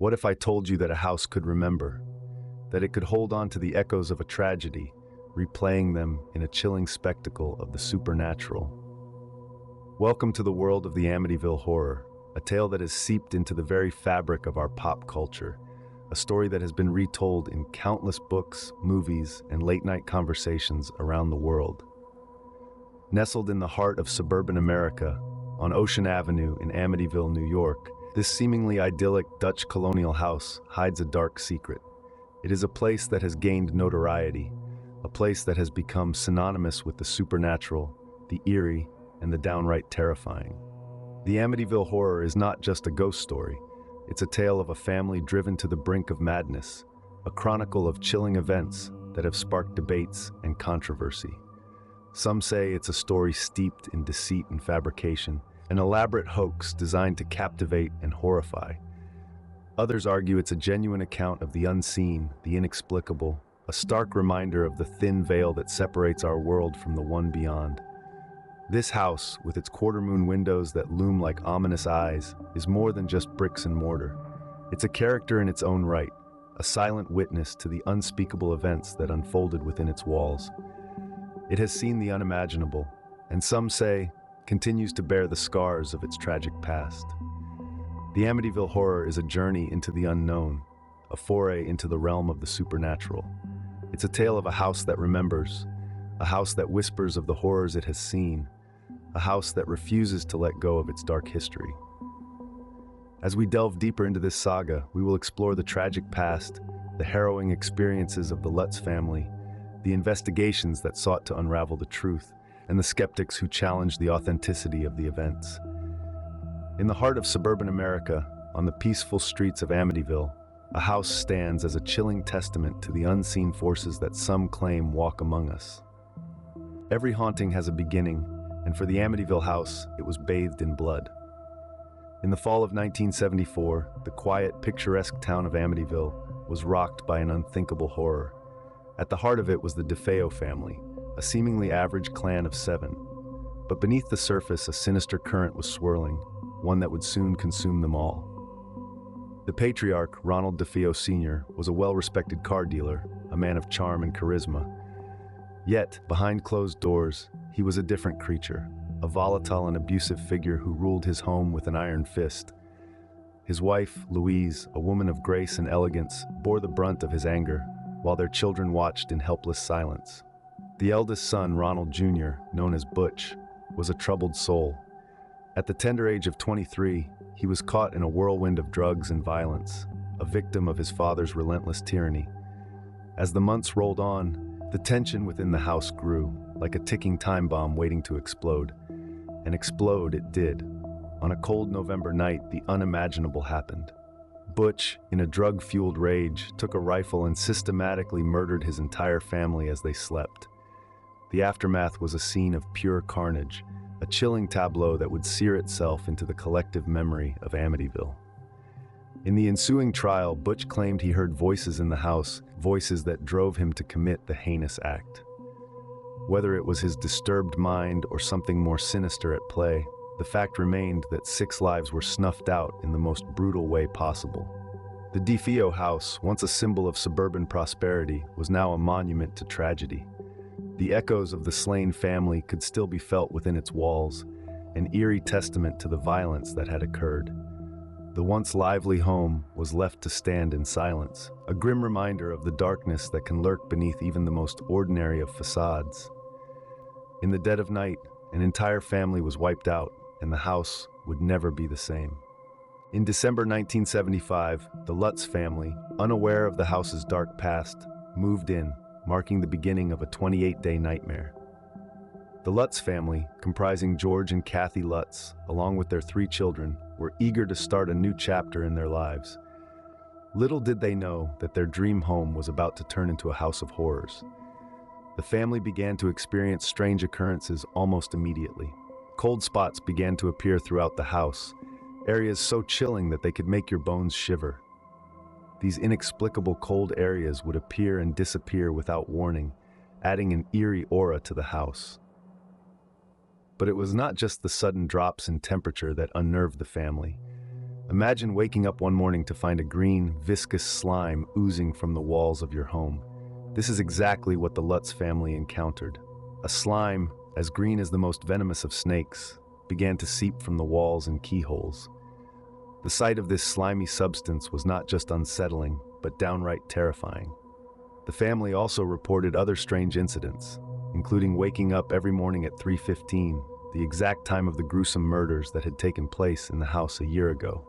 What if I told you that a house could remember, that it could hold on to the echoes of a tragedy, replaying them in a chilling spectacle of the supernatural? Welcome to the world of the Amityville Horror, a tale that has seeped into the very fabric of our pop culture, a story that has been retold in countless books, movies, and late-night conversations around the world. Nestled in the heart of suburban America, on Ocean Avenue in Amityville, New York, this seemingly idyllic Dutch colonial house hides a dark secret. It is a place that has gained notoriety, a place that has become synonymous with the supernatural, the eerie, and the downright terrifying. The Amityville Horror is not just a ghost story. It's a tale of a family driven to the brink of madness, a chronicle of chilling events that have sparked debates and controversy. Some say it's a story steeped in deceit and fabrication, an elaborate hoax designed to captivate and horrify. Others argue it's a genuine account of the unseen, the inexplicable, a stark reminder of the thin veil that separates our world from the one beyond. This house, with its quarter-moon windows that loom like ominous eyes, is more than just bricks and mortar. It's a character in its own right, a silent witness to the unspeakable events that unfolded within its walls. It has seen the unimaginable, and some say, continues to bear the scars of its tragic past. The Amityville Horror is a journey into the unknown, a foray into the realm of the supernatural. It's a tale of a house that remembers, a house that whispers of the horrors it has seen, a house that refuses to let go of its dark history. As we delve deeper into this saga, we will explore the tragic past, the harrowing experiences of the Lutz family, the investigations that sought to unravel the truth, and the skeptics who challenged the authenticity of the events. In the heart of suburban America, on the peaceful streets of Amityville, a house stands as a chilling testament to the unseen forces that some claim walk among us. Every haunting has a beginning, and for the Amityville house, it was bathed in blood. In the fall of 1974, the quiet, picturesque town of Amityville was rocked by an unthinkable horror. At the heart of it was the DeFeo family, a seemingly average clan of 7. But beneath the surface, a sinister current was swirling, one that would soon consume them all. The patriarch, Ronald DeFeo Sr., was a well-respected car dealer, a man of charm and charisma. Yet, behind closed doors, he was a different creature, a volatile and abusive figure who ruled his home with an iron fist. His wife, Louise, a woman of grace and elegance, bore the brunt of his anger, while their children watched in helpless silence. The eldest son, Ronald Jr., known as Butch, was a troubled soul. At the tender age of 23, he was caught in a whirlwind of drugs and violence, a victim of his father's relentless tyranny. As the months rolled on, the tension within the house grew, like a ticking time bomb waiting to explode. And explode it did. On a cold November night, the unimaginable happened. Butch, in a drug-fueled rage, took a rifle and systematically murdered his entire family as they slept. The aftermath was a scene of pure carnage, a chilling tableau that would sear itself into the collective memory of Amityville. In the ensuing trial, Butch claimed he heard voices in the house, voices that drove him to commit the heinous act. Whether it was his disturbed mind or something more sinister at play, the fact remained that 6 lives were snuffed out in the most brutal way possible. The DeFeo house, once a symbol of suburban prosperity, was now a monument to tragedy. The echoes of the slain family could still be felt within its walls, an eerie testament to the violence that had occurred. The once lively home was left to stand in silence, a grim reminder of the darkness that can lurk beneath even the most ordinary of facades. In the dead of night, an entire family was wiped out, and the house would never be the same. In December 1975, the Lutz family, unaware of the house's dark past, moved in, marking the beginning of a 28-day nightmare. The Lutz family, comprising George and Kathy Lutz, along with their 3 children, were eager to start a new chapter in their lives. Little did they know that their dream home was about to turn into a house of horrors. The family began to experience strange occurrences almost immediately. Cold spots began to appear throughout the house, areas so chilling that they could make your bones shiver. These inexplicable cold areas would appear and disappear without warning, adding an eerie aura to the house. But it was not just the sudden drops in temperature that unnerved the family. Imagine waking up one morning to find a green, viscous slime oozing from the walls of your home. This is exactly what the Lutz family encountered. A slime, as green as the most venomous of snakes, began to seep from the walls and keyholes. The sight of this slimy substance was not just unsettling, but downright terrifying. The family also reported other strange incidents, including waking up every morning at 3:15, the exact time of the gruesome murders that had taken place in the house a year ago.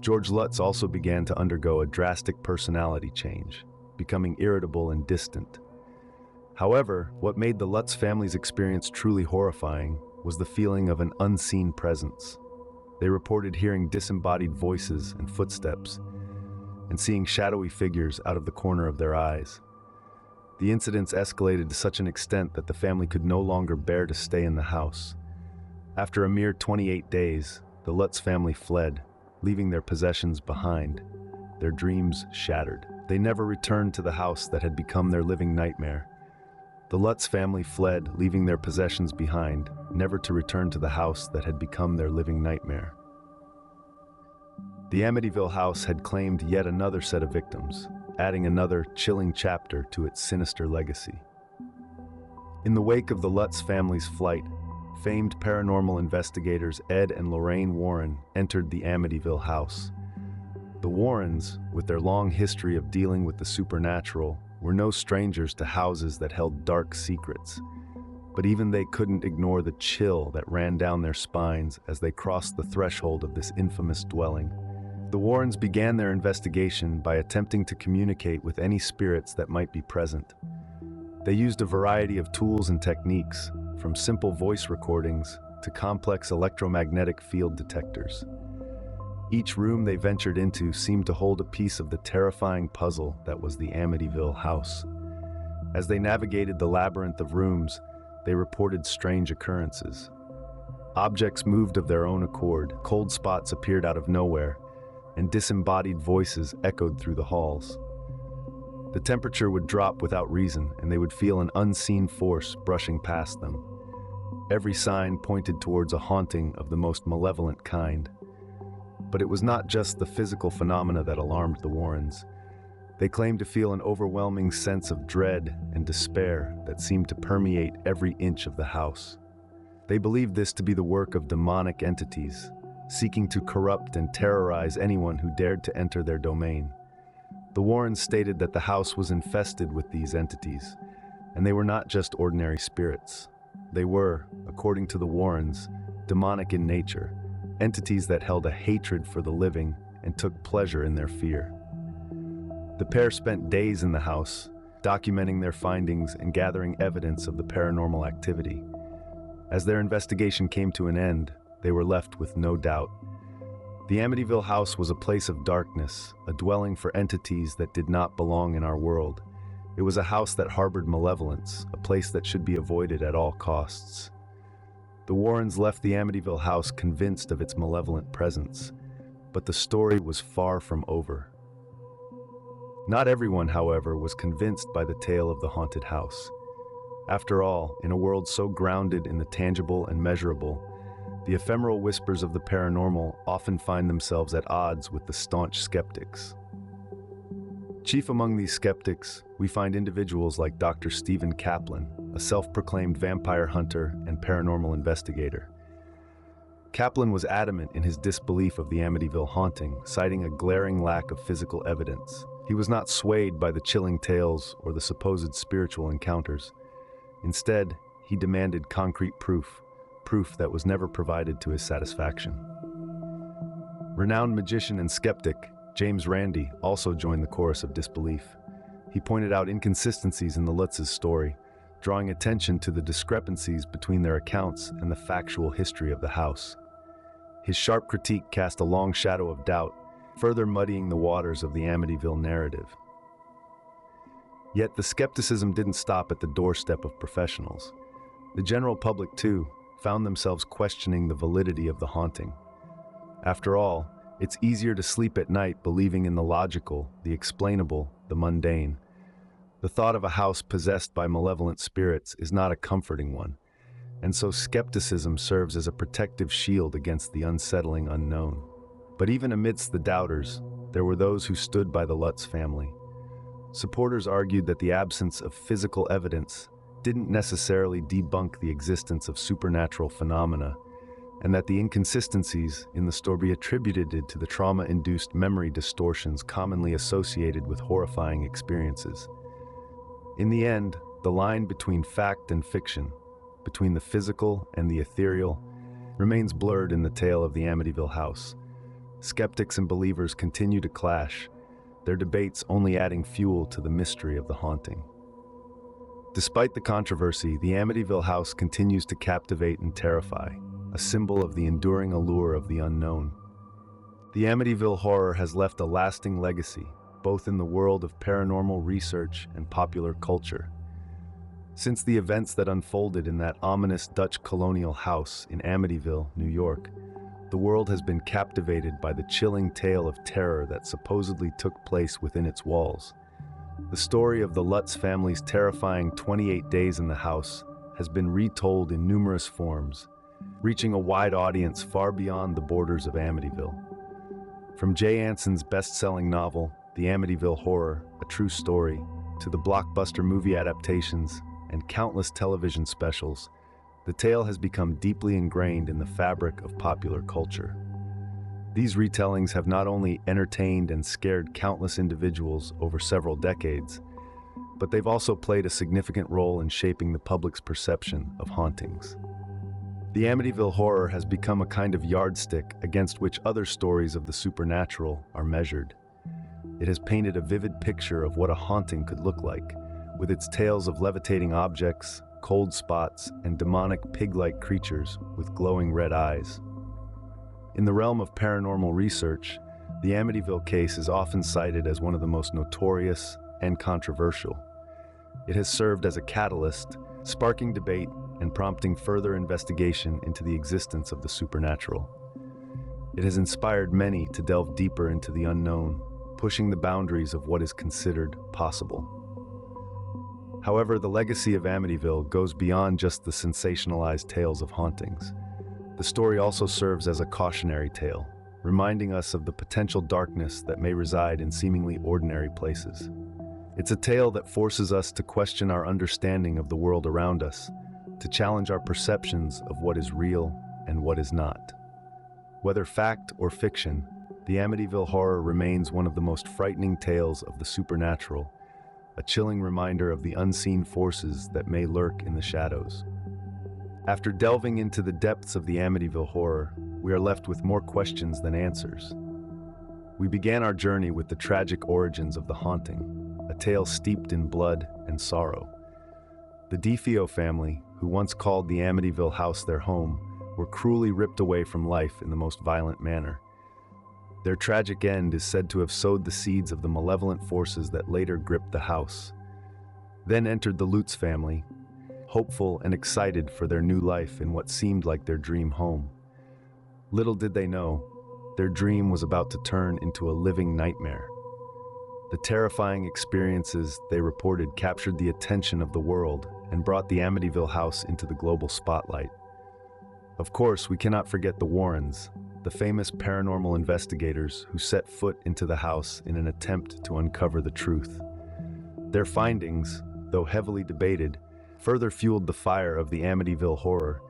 George Lutz also began to undergo a drastic personality change, becoming irritable and distant. However, what made the Lutz family's experience truly horrifying was the feeling of an unseen presence. They reported hearing disembodied voices and footsteps, and seeing shadowy figures out of the corner of their eyes. The incidents escalated to such an extent that the family could no longer bear to stay in the house. After a mere 28 days, the Lutz family fled, leaving their possessions behind, their dreams shattered. They never returned to the house that had become their living nightmare. The Lutz family fled, leaving their possessions behind, never to return to the house that had become their living nightmare. The Amityville house had claimed yet another set of victims, adding another chilling chapter to its sinister legacy. In the wake of the Lutz family's flight, famed paranormal investigators Ed and Lorraine Warren entered the Amityville house. The Warrens, with their long history of dealing with the supernatural, were no strangers to houses that held dark secrets. But even they couldn't ignore the chill that ran down their spines as they crossed the threshold of this infamous dwelling. The Warrens began their investigation by attempting to communicate with any spirits that might be present. They used a variety of tools and techniques, from simple voice recordings to complex electromagnetic field detectors. Each room they ventured into seemed to hold a piece of the terrifying puzzle that was the Amityville house. As they navigated the labyrinth of rooms, they reported strange occurrences. Objects moved of their own accord, cold spots appeared out of nowhere, and disembodied voices echoed through the halls. The temperature would drop without reason, and they would feel an unseen force brushing past them. Every sign pointed towards a haunting of the most malevolent kind. But it was not just the physical phenomena that alarmed the Warrens. They claimed to feel an overwhelming sense of dread and despair that seemed to permeate every inch of the house. They believed this to be the work of demonic entities, seeking to corrupt and terrorize anyone who dared to enter their domain. The Warrens stated that the house was infested with these entities, and they were not just ordinary spirits. They were, according to the Warrens, demonic in nature, entities that held a hatred for the living and took pleasure in their fear. The pair spent days in the house, documenting their findings and gathering evidence of the paranormal activity. As their investigation came to an end, they were left with no doubt. The Amityville house was a place of darkness, a dwelling for entities that did not belong in our world. It was a house that harbored malevolence, a place that should be avoided at all costs. The Warrens left the Amityville house convinced of its malevolent presence, but the story was far from over. Not everyone, however, was convinced by the tale of the haunted house. After all, in a world so grounded in the tangible and measurable, the ephemeral whispers of the paranormal often find themselves at odds with the staunch skeptics. Chief among these skeptics, we find individuals like Dr. Stephen Kaplan, a self-proclaimed vampire hunter and paranormal investigator. Kaplan was adamant in his disbelief of the Amityville haunting, citing a glaring lack of physical evidence. He was not swayed by the chilling tales or the supposed spiritual encounters. Instead, he demanded concrete proof that was never provided to his satisfaction. Renowned magician and skeptic James Randi also joined the chorus of disbelief. He pointed out inconsistencies in the Lutz's story, drawing attention to the discrepancies between their accounts and the factual history of the house. His sharp critique cast a long shadow of doubt, further muddying the waters of the Amityville narrative. Yet the skepticism didn't stop at the doorstep of professionals. The general public, too, found themselves questioning the validity of the haunting. After all, it's easier to sleep at night believing in the logical, the explainable, the mundane. The thought of a house possessed by malevolent spirits is not a comforting one, and so skepticism serves as a protective shield against the unsettling unknown. But even amidst the doubters, there were those who stood by the Lutz family. Supporters argued that the absence of physical evidence didn't necessarily debunk the existence of supernatural phenomena, and that the inconsistencies in the story be attributed to the trauma-induced memory distortions commonly associated with horrifying experiences. In the end, the line between fact and fiction, between the physical and the ethereal, remains blurred in the tale of the Amityville house. Skeptics and believers continue to clash, their debates only adding fuel to the mystery of the haunting. Despite the controversy, the Amityville house continues to captivate and terrify, a symbol of the enduring allure of the unknown. The Amityville Horror has left a lasting legacy, both in the world of paranormal research and popular culture. Since the events that unfolded in that ominous Dutch colonial house in Amityville, New York, the world has been captivated by the chilling tale of terror that supposedly took place within its walls. The story of the Lutz family's terrifying 28 days in the house has been retold in numerous forms, reaching a wide audience far beyond the borders of Amityville. From Jay Anson's best-selling novel, The Amityville Horror, A True Story, to the blockbuster movie adaptations and countless television specials, the tale has become deeply ingrained in the fabric of popular culture. These retellings have not only entertained and scared countless individuals over several decades, but they've also played a significant role in shaping the public's perception of hauntings. The Amityville Horror has become a kind of yardstick against which other stories of the supernatural are measured. It has painted a vivid picture of what a haunting could look like, with its tales of levitating objects, cold spots, and demonic pig-like creatures with glowing red eyes. In the realm of paranormal research, the Amityville case is often cited as one of the most notorious and controversial. It has served as a catalyst, sparking debate and prompting further investigation into the existence of the supernatural. It has inspired many to delve deeper into the unknown, pushing the boundaries of what is considered possible. However, the legacy of Amityville goes beyond just the sensationalized tales of hauntings. The story also serves as a cautionary tale, reminding us of the potential darkness that may reside in seemingly ordinary places. It's a tale that forces us to question our understanding of the world around us, to challenge our perceptions of what is real and what is not. Whether fact or fiction, the Amityville Horror remains one of the most frightening tales of the supernatural, a chilling reminder of the unseen forces that may lurk in the shadows. After delving into the depths of the Amityville Horror, we are left with more questions than answers. We began our journey with the tragic origins of the haunting, a tale steeped in blood and sorrow. The DeFeo family, who once called the Amityville house their home, were cruelly ripped away from life in the most violent manner. Their tragic end is said to have sowed the seeds of the malevolent forces that later gripped the house. Then entered the Lutz family, hopeful and excited for their new life in what seemed like their dream home. Little did they know, their dream was about to turn into a living nightmare. The terrifying experiences they reported captured the attention of the world and brought the Amityville house into the global spotlight. Of course, we cannot forget the Warrens, the famous paranormal investigators who set foot into the house in an attempt to uncover the truth. Their findings, though heavily debated, further fueled the fire of the Amityville Horror,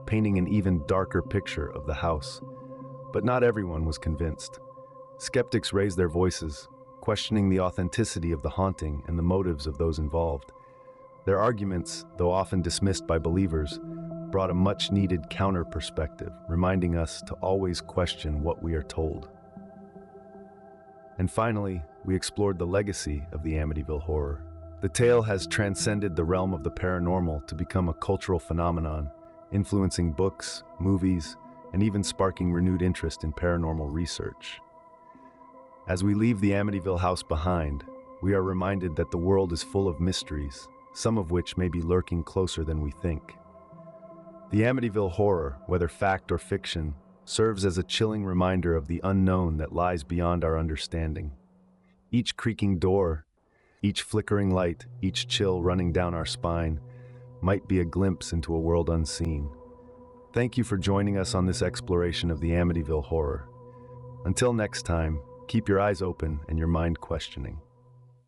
painting an even darker picture of the house. But not everyone was convinced. Skeptics raised their voices, questioning the authenticity of the haunting and the motives of those involved. Their arguments, though often dismissed by believers, brought a much-needed counter-perspective, reminding us to always question what we are told. And finally, we explored the legacy of the Amityville Horror. The tale has transcended the realm of the paranormal to become a cultural phenomenon, influencing books, movies, and even sparking renewed interest in paranormal research. As we leave the Amityville house behind, we are reminded that the world is full of mysteries, some of which may be lurking closer than we think. The Amityville Horror, whether fact or fiction, serves as a chilling reminder of the unknown that lies beyond our understanding. Each creaking door, each flickering light, each chill running down our spine, might be a glimpse into a world unseen. Thank you for joining us on this exploration of the Amityville Horror. Until next time, keep your eyes open and your mind questioning.